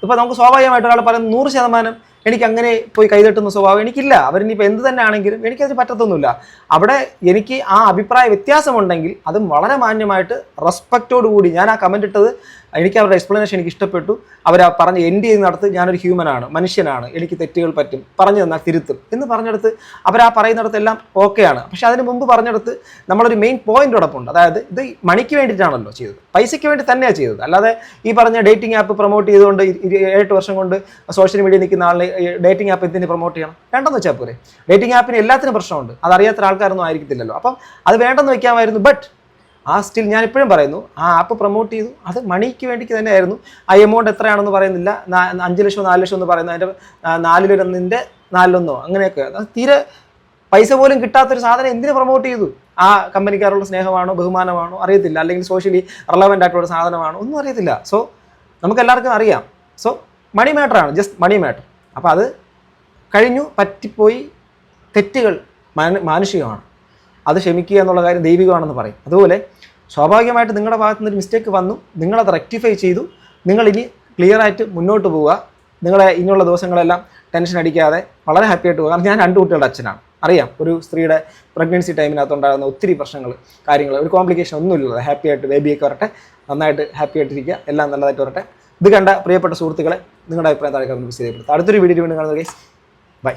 ഇപ്പോൾ നമുക്ക് സ്വാഭാവികമായിട്ട് ഒരാൾ പറയുന്നത് 100% എനിക്ക് അങ്ങനെ പോയി കൈതട്ടുന്ന സ്വഭാവം എനിക്കില്ല. അവരിനിപ്പോൾ എന്ത് തന്നെ ആണെങ്കിലും എനിക്കത് പറ്റത്തൊന്നുമില്ല. അവിടെ എനിക്ക് ആ അഭിപ്രായ വ്യത്യാസമുണ്ടെങ്കിൽ അതും വളരെ മാന്യമായിട്ട് റെസ്പെക്റ്റോടുകൂടി ഞാൻ ആ കമൻ്റ് ഇട്ടത്, എനിക്ക് അവരുടെ എക്സ്പ്ലനേഷൻ എനിക്ക് ഇഷ്ടപ്പെട്ടു. അവർ പറഞ്ഞ് എൻഡ് ചെയ്യുന്നിടത്ത് ഞാനൊരു ഹ്യൂമനാണ്, മനുഷ്യനാണ്, എനിക്ക് തെറ്റുകൾ പറ്റും, പറഞ്ഞു തന്നാൽ തിരുത്തും എന്ന് പറഞ്ഞെടുത്ത് അവർ ആ പറയുന്നിടത്തെല്ലാം ഓക്കെയാണ്. പക്ഷെ അതിന് മുമ്പ് പറഞ്ഞെടുത്ത് നമ്മളൊരു മെയിൻ പോയിന്റോടൊപ്പമുണ്ട്. അതായത് ഇത് മണിക്ക് വേണ്ടിയിട്ടാണല്ലോ ചെയ്തത്, പൈസയ്ക്ക് വേണ്ടി തന്നെയാണ് ചെയ്തത്. അല്ലാതെ ഈ പറഞ്ഞ ഡേറ്റിംഗ് ആപ്പ് പ്രൊമോട്ട് ചെയ്തുകൊണ്ട് 7 വർഷം കൊണ്ട് സോഷ്യൽ മീഡിയ നിൽക്കുന്ന ആളിനെ ഡേറ്റിംഗ് ആപ്പ് എന്തിന് പ്രൊമോട്ട് ചെയ്യണം? വേണ്ടെന്ന് വെച്ചാൽ പോരെ. ഡേറ്റിംഗ് ആപ്പിന് എല്ലാത്തിനും പ്രശ്നമുണ്ട്, അതറിയാത്ത ആൾക്കാരൊന്നും ആയിരിക്കത്തില്ലല്ലോ. അപ്പം അത് വേണ്ടെന്ന് വെക്കാമായിരുന്നു. ബട്ട് ആ സ്റ്റിൽ ഞാൻ ഇപ്പോഴും പറയുന്നു, ആ ആപ്പ് പ്രൊമോട്ട് ചെയ്തു, അത് മണിക്ക് വേണ്ടിക്ക് തന്നെയായിരുന്നു. ആ എമൗണ്ട് എത്രയാണെന്ന് പറയുന്നില്ല, 5 ലക്ഷം 4 ലക്ഷം എന്ന് പറയുന്നത് അതിൻ്റെ 4-1 4-1 അങ്ങനെയൊക്കെ. അത് തീരെ പൈസ പോലും കിട്ടാത്തൊരു സാധനം എന്തിനു പ്രൊമോട്ട് ചെയ്തു? ആ കമ്പനിക്കാരുള്ള സ്നേഹമാണോ ബഹുമാനമാണോ അറിയത്തില്ല, അല്ലെങ്കിൽ സോഷ്യലി റെലവൻ്റ് ആയിട്ടുള്ള സാധനമാണോ ഒന്നും അറിയത്തില്ല. സോ നമുക്ക് എല്ലാവർക്കും അറിയാം. സോ മണി മാറ്ററാണ്, ജസ്റ്റ് മണി മാറ്റർ. അപ്പോൾ അത് കഴിഞ്ഞു, പറ്റിപ്പോയി, തെറ്റുകൾ മാനുഷികമാണ്, അത് ക്ഷമിക്കുക എന്നുള്ള കാര്യം ദൈവികമാണെന്ന് പറയും. അതുപോലെ സ്വാഭാവികമായിട്ട് നിങ്ങളുടെ ഭാഗത്തു നിന്നൊരു മിസ്റ്റേക്ക് വന്നു, നിങ്ങളത് റെക്ടിഫൈ ചെയ്തു, നിങ്ങളിനി ക്ലിയറായിട്ട് മുന്നോട്ട് പോവുക. നിങ്ങളെ ഇനിയുള്ള ദിവസങ്ങളെല്ലാം ടെൻഷൻ അടിക്കാതെ വളരെ ഹാപ്പി ആയിട്ട് പോകുക. കാരണം ഞാൻ 2 കുട്ടികളുടെ അച്ഛനാണ്, അറിയാം. ഒരു സ്ത്രീയുടെ പ്രഗ്നൻസി ടൈമിനകത്തുണ്ടാകുന്ന ഒത്തിരി പ്രശ്നങ്ങൾ, കാര്യങ്ങൾ, ഒരു കോംപ്ലിക്കേഷൻ ഒന്നുമില്ല. ഹാപ്പി ആയിട്ട് ബേബിയൊക്കെ വരട്ടെ, നന്നായിട്ട് ഹാപ്പി ആയിട്ടിരിക്കുക, എല്ലാം നല്ലതായിട്ട് വരട്ടെ. ഇത് കണ്ട പ്രിയപ്പെട്ട സുഹൃത്തുക്കളെ നിങ്ങളുടെ അഭിപ്രായം താഴെ കമന്റ് ചെയ്യപ്പെടുത്തുക. അടുത്തൊരു വീഡിയോ വീണ്ടും കാണുന്നത് ഗൈസ്. ബൈ.